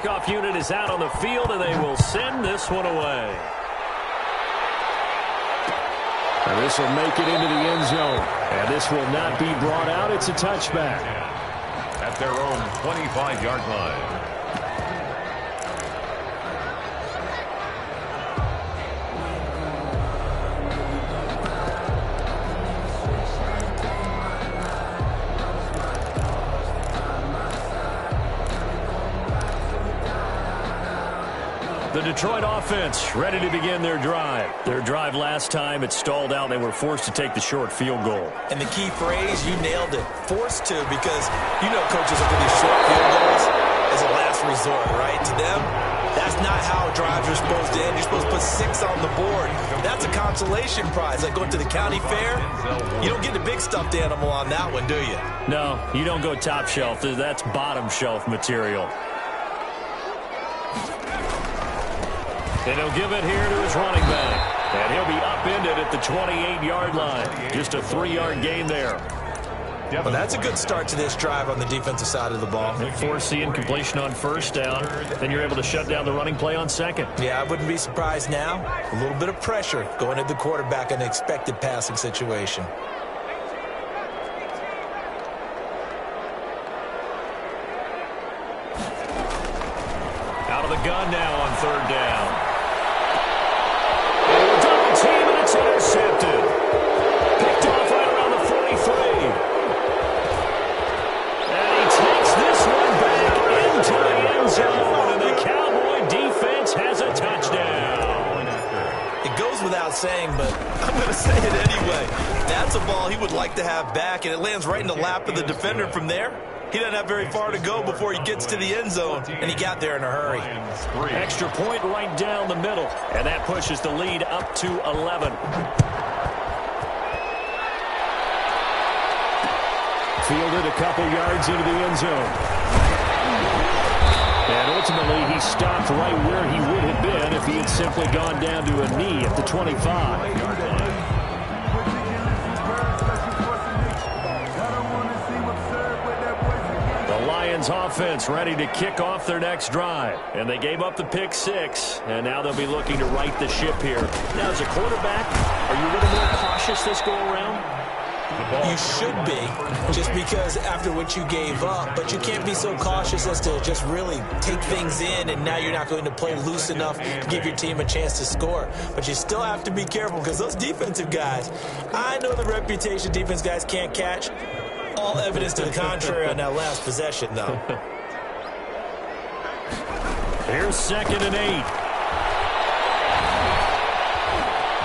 kickoff unit is out on the field, and they will send this one away. And this will make it into the end zone. And this will not be brought out. It's a touchback. At their own 25-yard line. The Detroit offense ready to begin their drive. Their drive last time, it stalled out. They were forced to take the short field goal. And the key phrase, you nailed it. Forced to, because you know coaches look at these short field goals as a last resort, right? To them, that's not how drives are supposed to end. You're supposed to put 6 on the board. That's a consolation prize. Like going to the county fair, you don't get the big stuffed animal on that one, do you? No, you don't go top shelf. That's bottom shelf material. And he'll give it here to his running back. And he'll be upended at the 28-yard line. Just a 3-yard gain there. Well, that's a good start to this drive on the defensive side of the ball. They force the incompletion on first down. Then you're able to shut down the running play on second. Yeah, I wouldn't be surprised now. A little bit of pressure going at the quarterback in an expected passing situation. Out of the gun now on third down. Team, and it's intercepted. Picked off right around the 43. And he takes this one back into the end zone, and the Cowboy defense has a touchdown. It goes without saying, but I'm going to say it anyway. That's a ball he would like to have back, and it lands right in the lap of the defender from there. He doesn't have very far to go before he gets to the end zone, and he got there in a hurry. Extra point right down the middle, and that pushes the lead up to 11. Fielded a couple yards into the end zone. And ultimately, he stopped right where he would have been if he had simply gone down to a knee at the 25. Lions offense ready to kick off their next drive. And they gave up the pick 6, and now they'll be looking to right the ship here. Now, as a quarterback, are you a little more cautious this go around? You should be, just because after what you gave up. But you can't be so cautious as to just really take things in, and now you're not going to play loose enough to give your team a chance to score. But you still have to be careful, because those defensive guys, I know the reputation defense guys can't catch. All evidence to the contrary on that last possession, though. Here's 2nd and 8.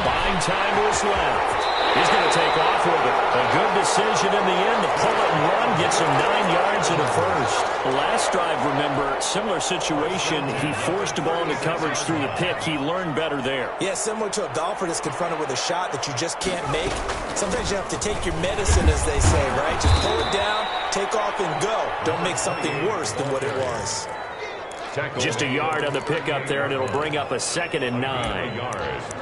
Buying time to his left. He's going to take off with it. A good decision in the end to pull it and run. Gets him 9 yards and a first. The last drive, remember, similar situation. He forced a ball into coverage through the pick. He learned better there. Yeah, similar to a golfer that's confronted with a shot that you just can't make. Sometimes you have to take your medicine, as they say, right? Just pull it down, take off, and go. Don't make something worse than what it was. Just a yard on the pickup there, and it'll bring up a 2nd and 9.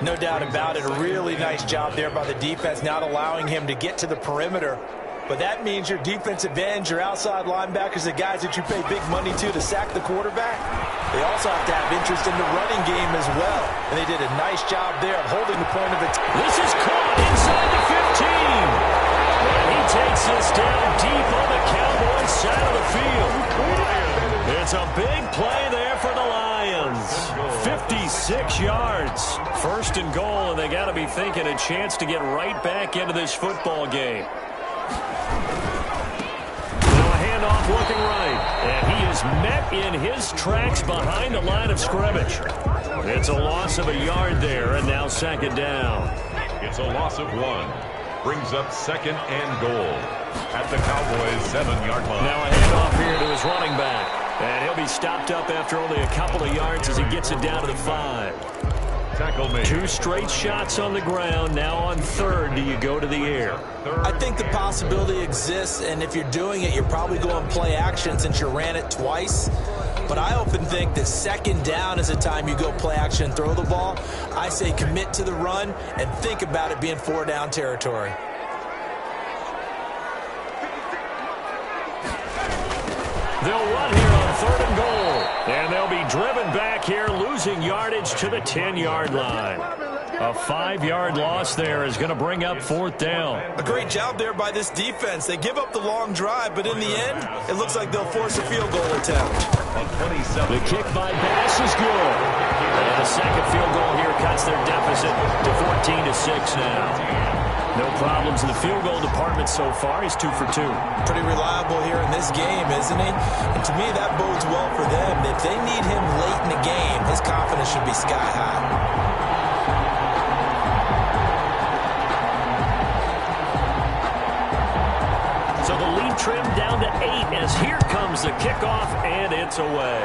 No doubt about it. A really nice job there by the defense, not allowing him to get to the perimeter. But that means your defensive ends, your outside linebackers, the guys that you pay big money to sack the quarterback, they also have to have interest in the running game as well. And they did a nice job there of holding the point of it. This is caught inside the 15. And he takes this down deep on the Cowboys side of the field. It's a big play there for the Lions. 56 yards. 1st and goal, and they got to be thinking a chance to get right back into this football game. Now a handoff looking right. And he is met in his tracks behind the line of scrimmage. It's a loss of a yard there, and now 2nd down. It's a loss of 1. Brings up 2nd and goal at the Cowboys' 7-yard line. Now a handoff here to his running back. And he'll be stopped up after only a couple of yards as he gets it down to the 5. Tackle made. 2 straight shots on the ground. Now on 3rd, do you go to the air? I think the possibility exists, and if you're doing it, you're probably going play action since you ran it twice. But I often think that 2nd down is the time you go play action and throw the ball. I say commit to the run and think about it being 4-down territory. They'll run here on 3rd and goal. And they'll be driven back here, losing yardage to the 10-yard line. A 5-yard loss there is going to bring up 4th down. A great job there by this defense. They give up the long drive, but in the end, it looks like they'll force a field goal attempt. The kick by Bass is good. And the second field goal here cuts their deficit to 14-6 now. No problems in the field goal department so far. He's 2 for 2. Pretty reliable here in this game, isn't he? And to me, that bodes well for them. If they need him late in the game, his confidence should be sky high. So the lead trimmed down to 8 as here comes the kickoff, and it's away.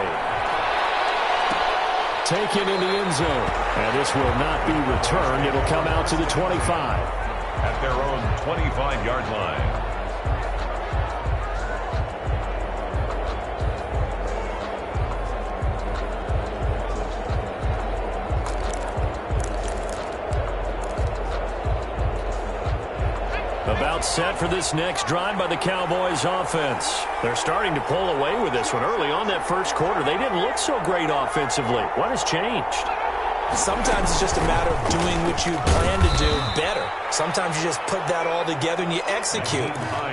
Taken in the end zone. And this will not be returned. It'll come out to the 25. At their own 25-yard line. About set for this next drive by the Cowboys offense. They're starting to pull away with this one. Early on that first quarter, they didn't look so great offensively. What has changed? Sometimes it's just a matter of doing what you plan to do better. Sometimes you just put that all together and you execute.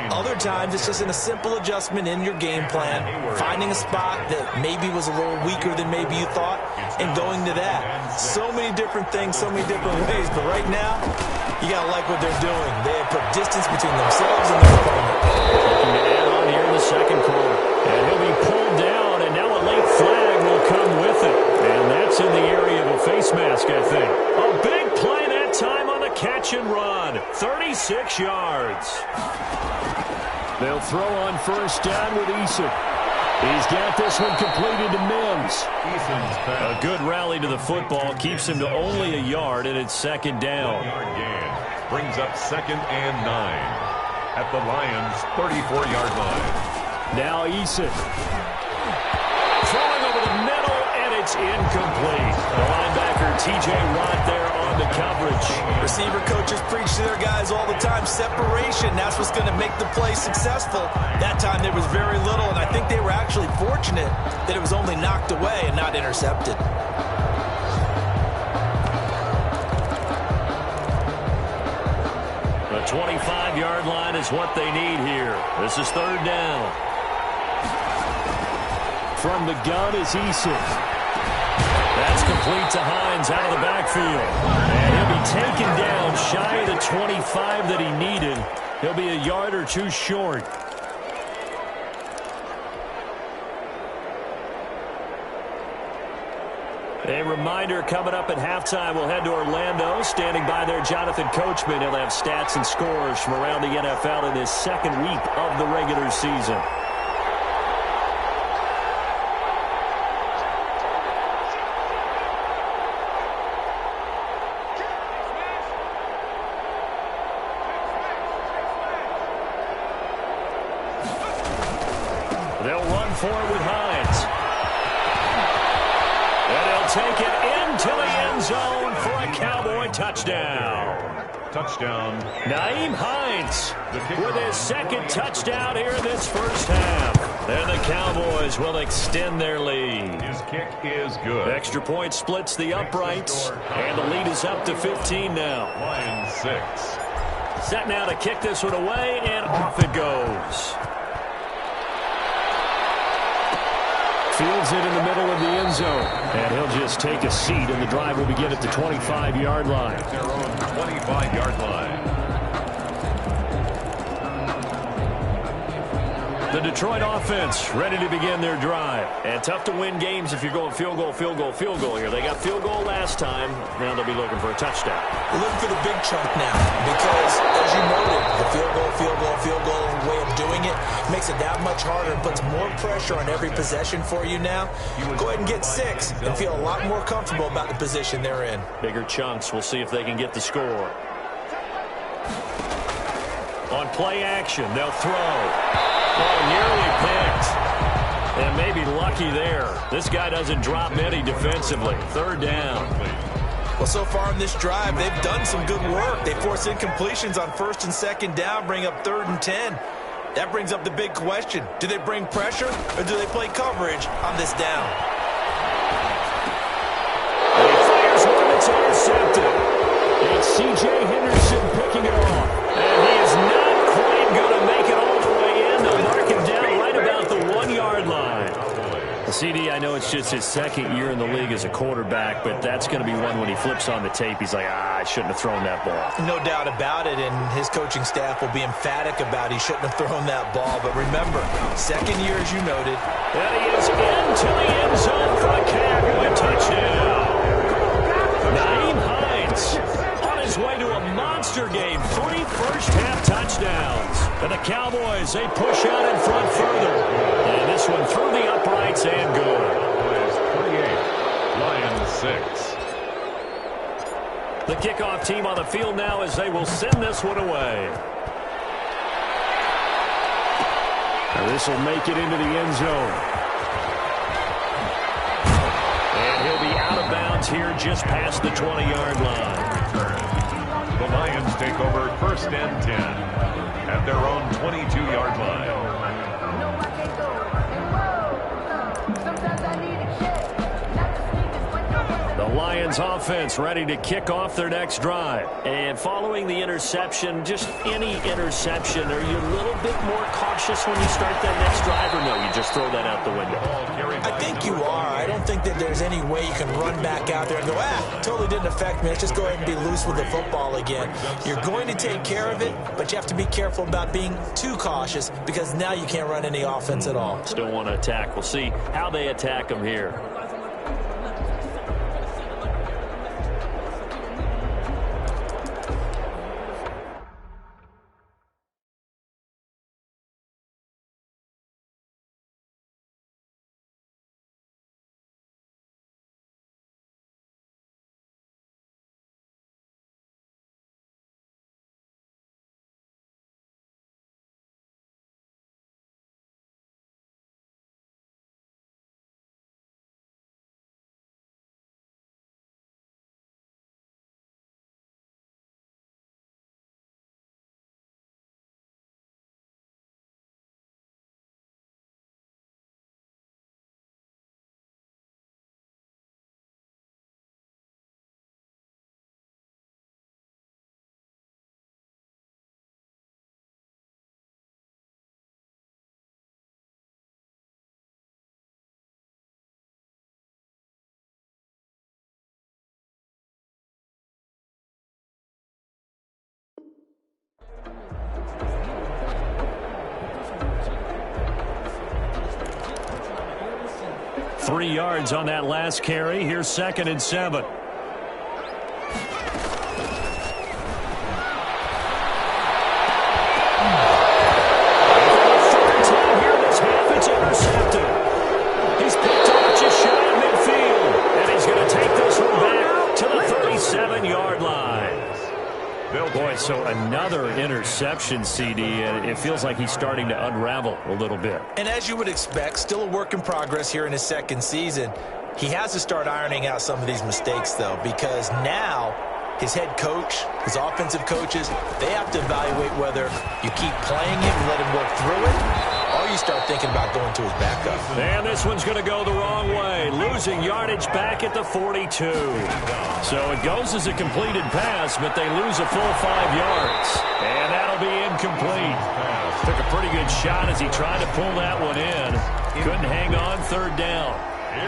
Other times it's just in a simple adjustment in your game plan, finding a spot that maybe was a little weaker than maybe you thought, and going to that. So many different things, so many different ways, but right now, you got to like what they're doing. They have put distance between themselves and their opponent. Looking to add on here in the second quarter. And he'll be pulled down, and now a late flag will come with it. And that's in the area of a face mask, I think. A big play that time on the catch and run. 36 yards. They'll throw on first down with Eason. He's got this one completed to Mims. A good rally to the football keeps him to only a yard, and it's second down. Brings up 2nd and 9 at the Lions' 34-yard line. Now Eason. Throwing over the middle, and it's incomplete. The linebacker T.J. Watt there on the coverage. Receiver coaches preach to their guys all the time. Separation, that's what's going to make the play successful. That time there was very little, and I think they were actually fortunate that it was only knocked away and not intercepted. The 25-yard line is what they need here. This is 3rd down. From the gun is Eason. That's complete to Hines out of the backfield. And he'll be taken down shy of the 25 that he needed. He'll be a yard or two short. A reminder, coming up at halftime, we'll head to Orlando. Standing by there, Jonathan Coachman. He'll have stats and scores from around the NFL in his second week of the regular season. They'll run for it with Hines. And he'll take it into the end zone for a Cowboy touchdown. Touchdown. Nyheim Hines with his second touchdown here in this first half. And the Cowboys will extend their lead. His kick is good. Extra point splits the uprights. And the lead is up to 15 now. Lions 6. Set now to kick this one away, and off it goes. Fields it in the middle of the end zone. And he'll just take a seat, and the drive will begin at the 25-yard line. Their own 25-yard line. The Detroit offense ready to begin their drive. And tough to win games if you're going field goal, field goal, field goal here. They got field goal last time. Now they'll be looking for a touchdown. We're looking for the big chunk now because, as you noted, the field goal way of doing it makes it that much harder and puts more pressure on every possession for you now. Go ahead and get 6 and feel a lot more comfortable about the position they're in. Bigger chunks. We'll see if they can get the score. On play action, they'll throw. Oh, nearly picked. And maybe lucky there. This guy doesn't drop many defensively. 3rd down. Well, so far in this drive, they've done some good work. They force incompletions on 1st and 2nd down, bring up 3rd and 10. That brings up the big question. Do they bring pressure or do they play coverage on this down? CD, I know it's just his second year in the league as a quarterback, but that's going to be one when he flips on the tape, he's like, I shouldn't have thrown that ball. No doubt about it, and his coaching staff will be emphatic about he shouldn't have thrown that ball. But remember, second year, as you noted. And he is into the end zone for a Cowboy touchdown. Nyheim Hines on his way to a monster game. 3 first-half touchdowns. And the Cowboys, they push out in front further. And this one through the uprights and good. Lions 6. The kickoff team on the field now as they will send this one away. Now this will make it into the end zone. And he'll be out of bounds here just past the 20-yard line. The Lions take over 1st and 10 at their own 22-yard line. The Lions offense ready to kick off their next drive. And following the interception, just any interception, are you a little bit more cautious when you start that next drive, or no, you just throw that out the window? I think you are. I don't think that there's any way you can run back out there and go, totally didn't affect me. Let's just go ahead and be loose with the football again. You're going to take care of it, but you have to be careful about being too cautious because now you can't run any offense at all. Still want to attack. We'll see how they attack them here. Three yards on that last carry. Here's 2nd and 7. So another interception, CD, and it feels like he's starting to unravel a little bit. And as you would expect, still a work in progress here in his 2nd season. He has to start ironing out some of these mistakes, though, because now his head coach, his offensive coaches, they have to evaluate whether you keep playing him and let him work through it, or you start thinking about going to his backup. And this one's going to go the wrong way, losing yardage back at the 42. So it goes as a completed pass, but they lose a full 5 yards. And that'll be incomplete. Took a pretty good shot as he tried to pull that one in. Couldn't hang on 3rd down.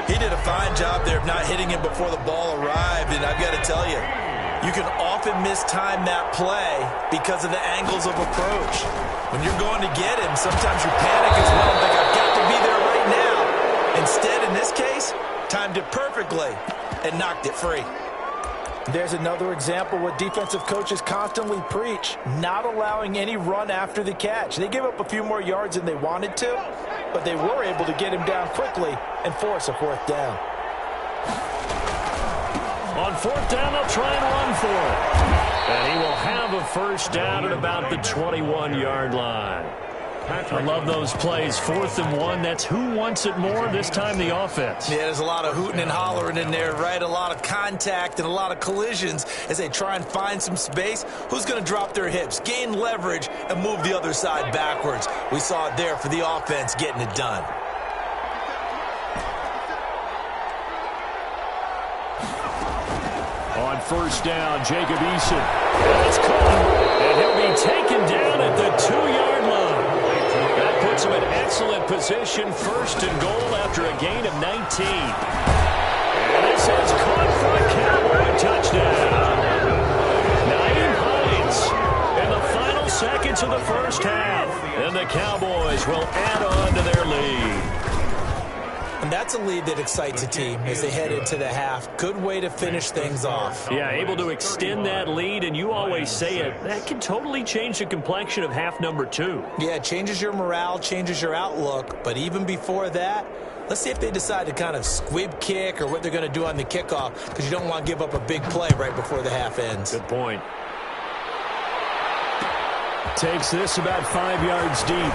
He did a fine job there of not hitting him before the ball arrived, and I've got to tell you, you can often mistime that play because of the angles of approach. When you're going to get him, sometimes you panic as well and think, I've got to be there right now. Instead, in this case, timed it perfectly and knocked it free. There's another example what defensive coaches constantly preach, not allowing any run after the catch. They gave up a few more yards than they wanted to, but they were able to get him down quickly and force a 4th down. On 4th down, they'll try and run for it. And he will have a 1st down at about the 21-yard line. I love those plays. 4th and 1. That's who wants it more, this time the offense. Yeah, there's a lot of hooting and hollering in there, right? A lot of contact and a lot of collisions as they try and find some space. Who's going to drop their hips, gain leverage, and move the other side backwards? We saw it there for the offense getting it done. On 1st down, Jacob Eason. And it's caught. And he'll be taken down at the 2-yard line. That puts puts him in excellent position, first and goal after a gain of 19. And this is caught for a Cowboy touchdown. Nyheim Hines in the final seconds of the first half. And the Cowboys will add on to their lead. And that's a lead that excites a team as they head into the half. Good way to finish things off. Yeah, able to extend that lead, and you always say it, that can totally change the complexion of half number 2. Yeah, it changes your morale, changes your outlook. But even before that, let's see if they decide to kind of squib kick or what they're going to do on the kickoff, because you don't want to give up a big play right before the half ends. Good point. Takes this about 5 yards deep.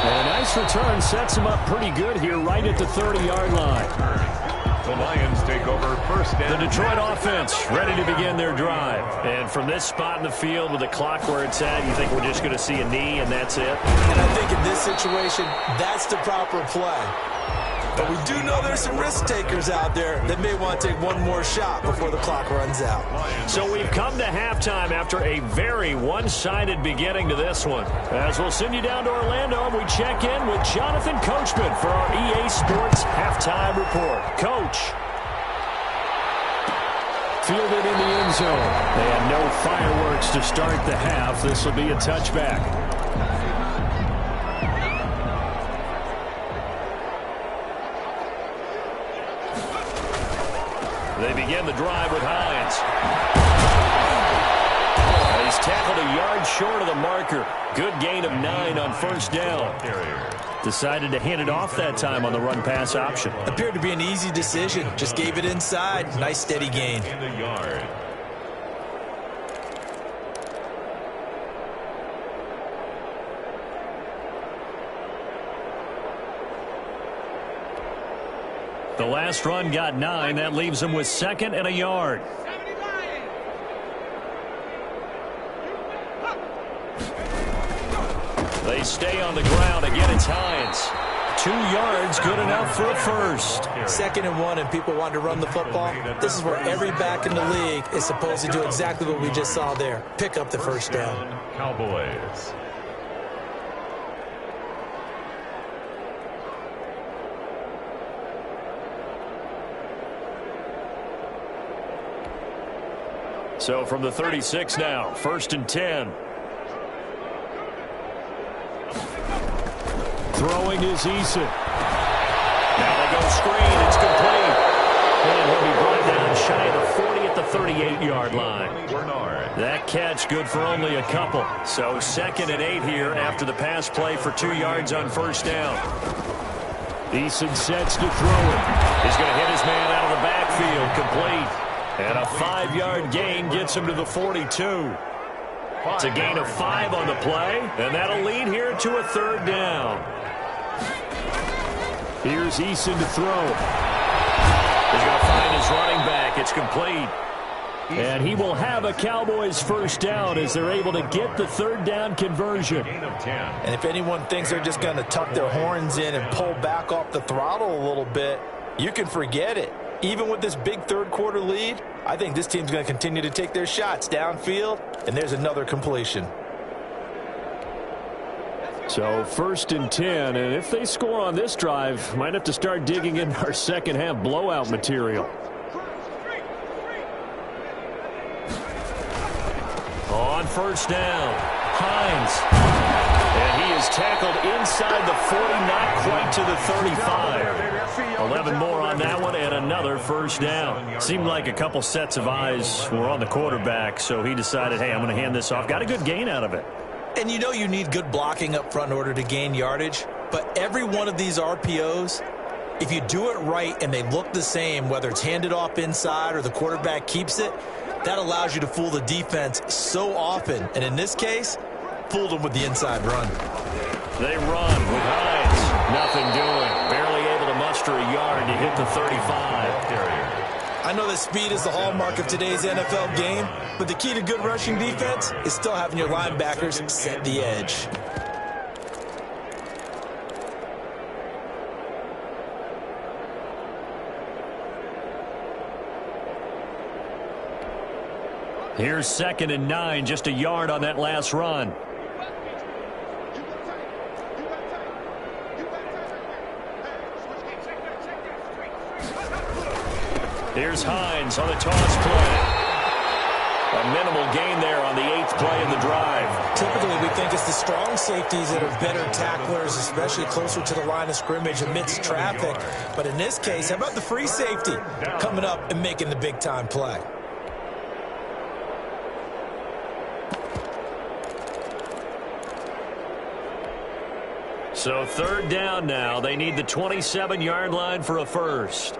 And a nice return sets him up pretty good here right at the 30-yard line. The Lions take over first down. The Detroit offense ready to begin their drive. And from this spot in the field with the clock where it's at, you think we're just going to see a knee and that's it? And I think in this situation, that's the proper play. But we do know there's some risk takers out there that may want to take one more shot before the clock runs out. So we've come to halftime after a very one-sided beginning to this one. As we'll send you down to Orlando, and we check in with Jonathan Coachman for our EA Sports Halftime Report. Coach. Fielded in the end zone. And no fireworks to start the half. This will be a touchback. They begin the drive with Hines. He's tackled a yard short of the marker. Good gain of 9 on first down. Decided to hand it off that time on the run-pass option. Appeared to be an easy decision. Just gave it inside. Nice steady gain. In the yard. The last run got 9. That leaves him with 2nd and a yard. They stay on the ground. Again, it's Hines. 2 yards, good enough for a first. 2nd and 1, and people want to run the football. This is where every back in the league is supposed to do exactly what we just saw there. Pick up the first down. Cowboys. So from the 36 now, 1st and 10. Throwing is Eason. Now they go screen. It's complete. And he'll be brought down shy of the 40 at the 38-yard line. That catch good for only a couple. So 2nd and 8 here after the pass play for 2 yards on first down. Eason sets to throw it. He's going to hit his man out of the backfield. Complete. And a 5-yard gain gets him to the 42. It's a gain of 5 on the play, and that'll lead here to a 3rd down. Here's Eason to throw. He's going to find his running back. It's complete. And he will have a Cowboys first down as they're able to get the 3rd down conversion. And if anyone thinks they're just going to tuck their horns in and pull back off the throttle a little bit, you can forget it. Even with this big third-quarter lead, I think this team's going to continue to take their shots downfield, and there's another completion. So 1st and 10, and if they score on this drive, might have to start digging in our second-half blowout material. On first down, Hines. And he is tackled inside the 40, not quite to the 35. 11 more on that one, and another first down. Seemed like a couple sets of eyes were on the quarterback, so he decided, hey, I'm going to hand this off. Got a good gain out of it. And you know you need good blocking up front in order to gain yardage, but every one of these RPOs, if you do it right and they look the same, whether it's handed off inside or the quarterback keeps it, that allows you to fool the defense so often. And in this case, fooled them with the inside run. They run with Hines. Nothing doing. Barely able to muster a yard to hit the 35. I know that speed is the hallmark of today's NFL game, but the key to good rushing defense is still having your linebackers set the edge. Here's 2nd and 9, just a yard on that last run. Here's Hines on the toss play. A minimal gain there on the 8th play of the drive. Typically, we think it's the strong safeties that are better tacklers, especially closer to the line of scrimmage amidst traffic. But in this case, how about the free safety coming up and making the big-time play? So 3rd down now. They need the 27-yard line for a first.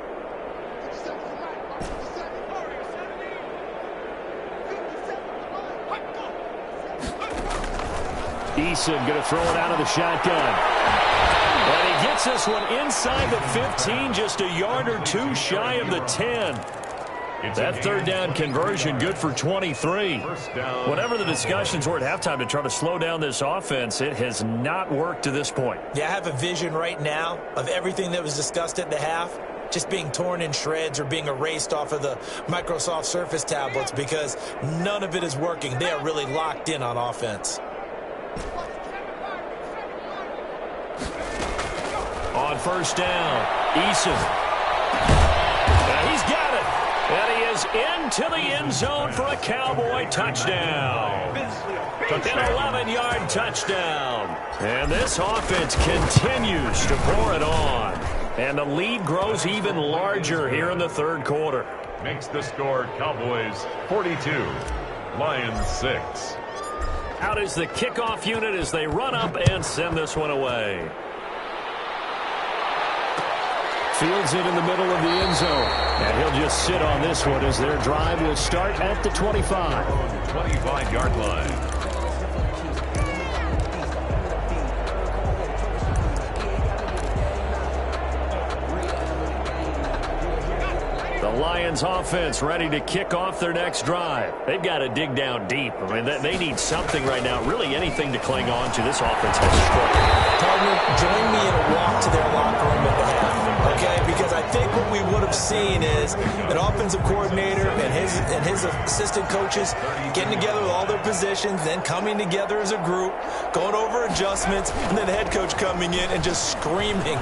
Eason going to throw it out of the shotgun. And he gets this one inside the 15, just a yard or two shy of the 10. That 3rd down conversion good for 23. Whatever the discussions were at halftime to try to slow down this offense, it has not worked to this point. Yeah, I have a vision right now of everything that was discussed at the half just being torn in shreds or being erased off of the Microsoft Surface tablets because none of it is working. They are really locked in on offense. On 1st down, Eason. He's got it. And he is into the end zone for a Cowboy touchdown. An 11-yard touchdown. And this offense continues to pour it on. And the lead grows even larger here in the 3rd quarter. Makes the score Cowboys 42, Lions 6. Out is the kickoff unit as they run up and send this one away. Fields it in the middle of the end zone. And he'll just sit on this one as their drive will start at the 25. 25-yard line. The Lions offense ready to kick off their next drive. They've got to dig down deep. I mean, they need something right now, really anything to cling on to. This offense has struggled. Partner, join me in a walk to their locker room at the half, okay? Because I think what we would have seen is an offensive coordinator and his assistant coaches getting together with all their positions, then coming together as a group, going over adjustments, and then the head coach coming in and just screaming,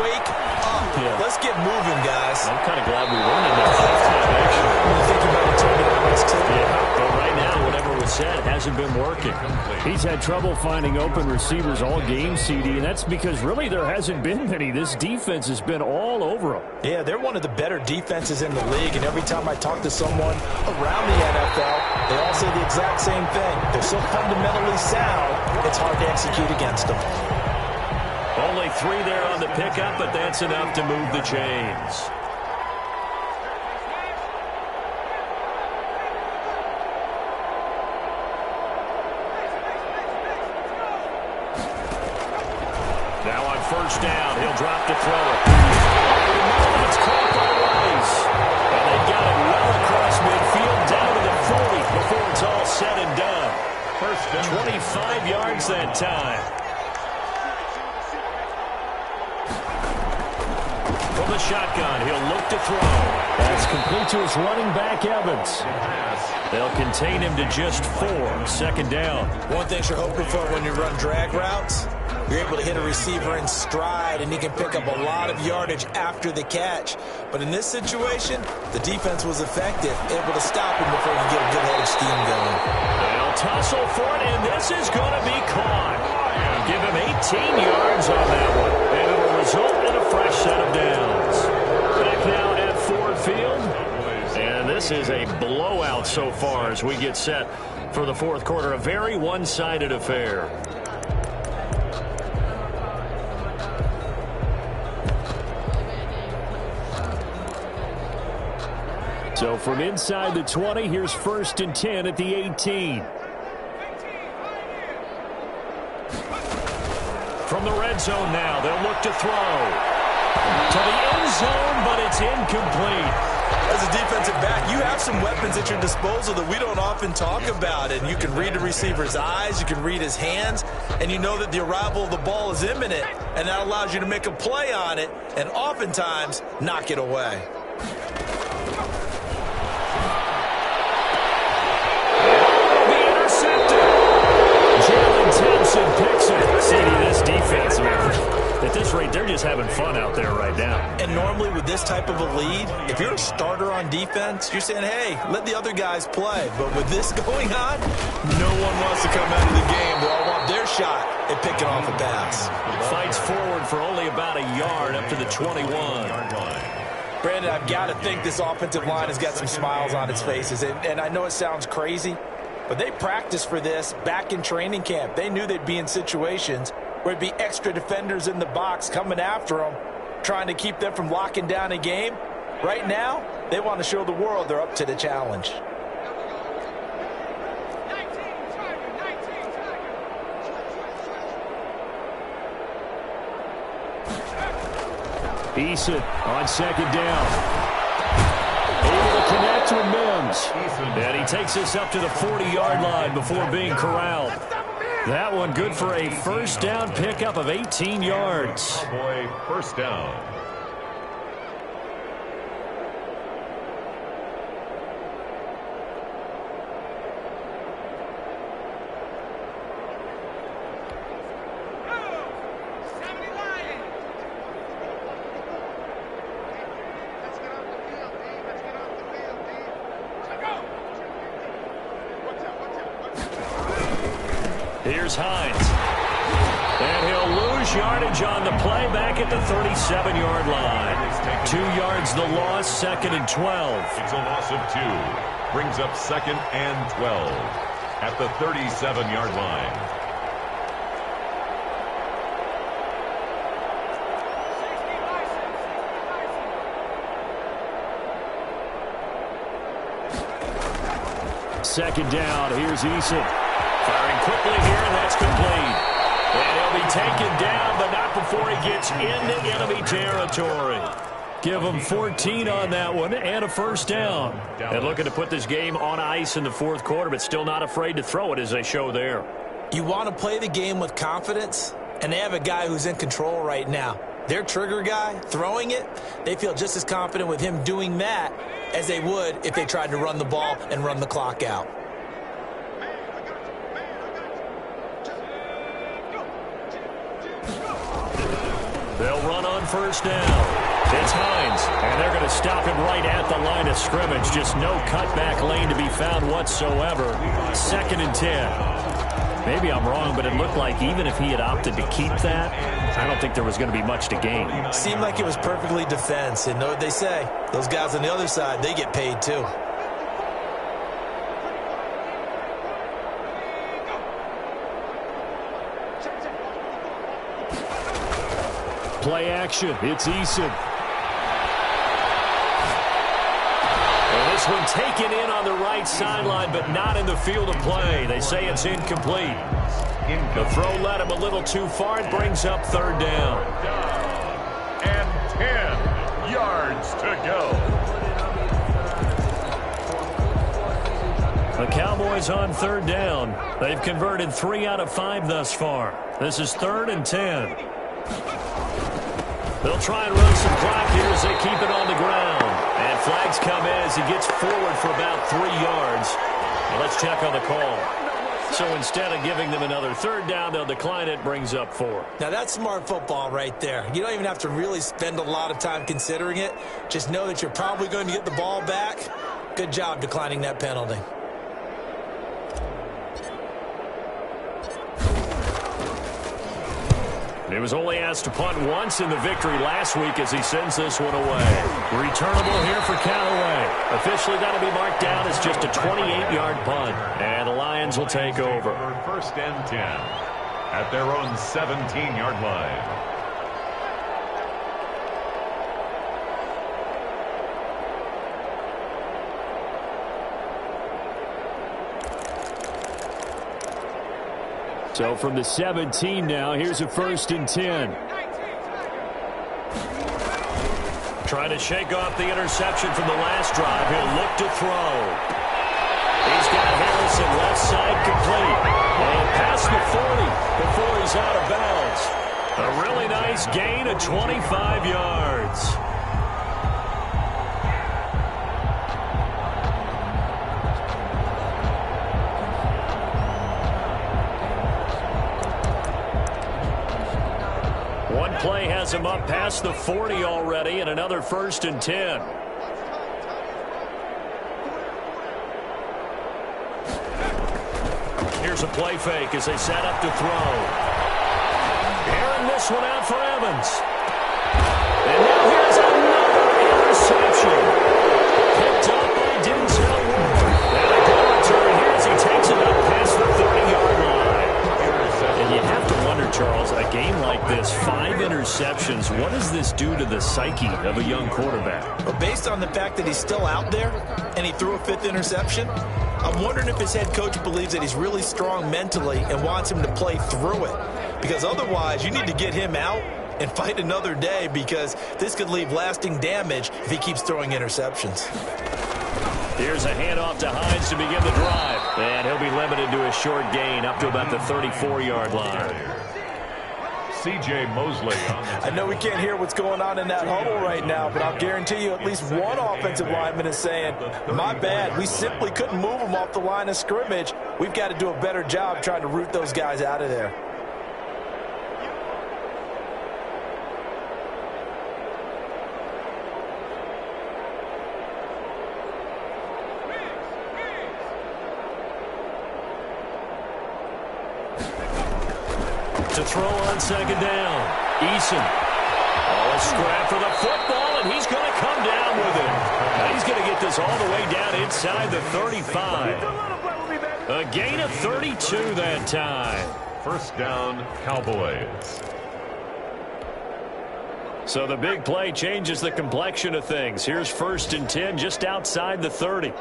wake up. Yeah. Let's get moving, guys. I'm kind of glad we weren't in that halftime action. You think about it, too. Yeah, but right now, whatever was said hasn't been working. He's had trouble finding open receivers all game, CD, and that's because really there hasn't been many. This defense has been all over them. Yeah, they're one of the better defenses in the league, and every time I talk to someone around the NFL, they all say the exact same thing. They're so fundamentally sound, it's hard to execute against them. Only 3 there on the pickup, but that's enough to move the chains. Now on 1st down, he'll drop to throw it. It's caught by Rice. And they got it well across midfield down to the 40 before it's all said and done. 25 yards that time. From the shotgun, he'll look to throw. That's complete to his running back, Evans. They'll contain him to just 4. 2nd down. One thing you're hoping for when you run drag routes, you're able to hit a receiver in stride, and he can pick up a lot of yardage after the catch. But in this situation, the defense was effective, able to stop him before he can get a good head of steam going. They'll tussle for it, and this is going to be caught. Give him 18 yards on that one, and it'll result in a fresh set of downs. Back now at Ford Field, and this is a blowout so far as we get set for the 4th quarter. A very one-sided affair. So from inside the 20, here's 1st and 10 at the 18. From the red zone now, they'll look to throw. To the end zone, but it's incomplete. As a defensive back, you have some weapons at your disposal that we don't often talk about. And you can read the receiver's eyes, you can read his hands, and you know that the arrival of the ball is imminent. And that allows you to make a play on it and oftentimes knock it away. CD, this defense, at this rate, they're just having fun out there right now. And normally with this type of a lead, if you're a starter on defense, you're saying, hey, let the other guys play. But with this going on, no one wants to come out of the game. They all want their shot at picking off a pass. Fights forward for only about a yard up to the 21. Brandon, I've got to think this offensive line has got some smiles on its faces. And I know it sounds crazy, but they practiced for this back in training camp. They knew they'd be in situations where there'd be extra defenders in the box coming after them, trying to keep them from locking down a game. Right now, they want to show the world they're up to the challenge. Eason on second down. Able to connect with Mims. And he takes us up to the 40-yard line before being corralled. That one good for a first down pickup of 18 yards. Cowboy first down. Here's Hines. And he'll lose yardage on the play back at the 37-yard line. 2 yards the loss, second and 12. It's a loss of 2. Brings up second and 12 at the 37-yard line. Second down, here's Eason. Firing quickly here, and that's complete. And he'll be taken down, but not before he gets into enemy territory. Give him 14 on that one and a first down. And looking to put this game on ice in the fourth quarter, but still not afraid to throw it as they show there. You want to play the game with confidence, and they have a guy who's in control right now. Their trigger guy, throwing it, they feel just as confident with him doing that as they would if they tried to run the ball and run the clock out. They'll run on first down. It's Hines, and they're going to stop him right at the line of scrimmage. Just no cutback lane to be found whatsoever. Second and 10. Maybe I'm wrong, but it looked like even if he had opted to keep that, I don't think there was going to be much to gain. Seemed like it was perfectly defense. And know what they say? Those guys on the other side, they get paid too. Play action. It's Eason. And this one taken in on the right sideline, but not in the field of play. They say it's incomplete. The throw led him a little too far. It brings up third down. And 10 yards to go. The Cowboys on third down. They've converted 3 out of 5 thus far. This is third and 10. They'll try and run some clock here as they keep it on the ground. And flags come in as he gets forward for about 3 yards. Well, let's check on the call. So instead of giving them another third down, they'll decline it, brings up 4. Now that's smart football right there. You don't even have to really spend a lot of time considering it. Just know that you're probably going to get the ball back. Good job declining that penalty. He was only asked to punt once in the victory last week as he sends this one away. Returnable here for Callaway. Officially got to be marked down as just a 28-yard punt. And the Lions will take over. First and 10 at their own 17-yard line. So from the 17 now, here's a first and 10. Trying to shake off the interception from the last drive. He'll look to throw. He's got Harrison left side complete. And past the 40 before he's out of bounds. A really nice gain of 25 yards. play has him up past the 40 already, and another 1st and 10. Here's a play fake as they set up to throw. Airing this one out for Evans. And now here's another interception. Picked up by Denzel Ward. And a good return here as he takes it up past the 30-yard line. And you have to wonder, Charles, a game like this, 5 interceptions, what does this do to the psyche of a young quarterback? Well, based on the fact that he's still out there and he threw a 5th interception, I'm wondering if his head coach believes that he's really strong mentally and wants him to play through it. Because otherwise, you need to get him out and fight another day, because this could leave lasting damage if he keeps throwing interceptions. Here's a handoff to Hines to begin the drive. And he'll be limited to a short gain up to about the 34-yard line. C.J. Mosley. I know we can't hear what's going on in that huddle right now, but I'll guarantee you at least one offensive lineman is saying, my bad, we simply couldn't move them off the line of scrimmage. We've got to do a better job trying to root those guys out of there. To throw on 2nd down. Eason. A scrap for the football, and he's going to come down with it. Now he's going to get this all the way down inside the 35. A gain of 32 that time. 1st down, Cowboys. So the big play changes the complexion of things. Here's 1st and 10 just outside the 30.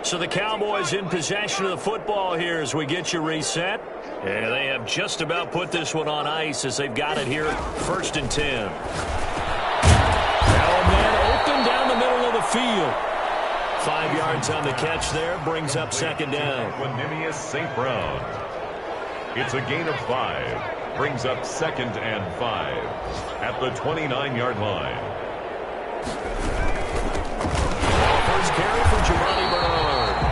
So the Cowboys in possession of the football here as we get you reset. And they have just about put this one on ice as they've got it here, 1st and 10. Now a man open down the middle of the field. 5 yards on the catch there, brings up 2nd down. Quininius St. Brown. It's a gain of 5. Brings up 2nd and 5 at the 29-yard line. First carry for Giovanni Bernard.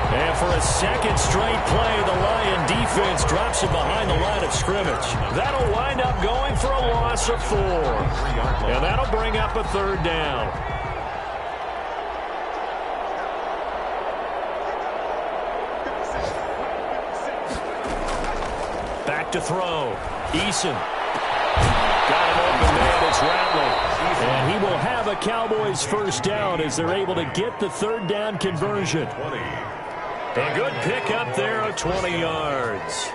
And for a 2nd straight play, the Lion defense drops it behind the line of scrimmage. That'll wind up going for a loss of 4. And that'll bring up a 3rd down. Back to throw. Eason. Got him open man. It's Rattler. And he will have a Cowboys 1st down as they're able to get the 3rd down conversion. A good pick up there of 20 yards.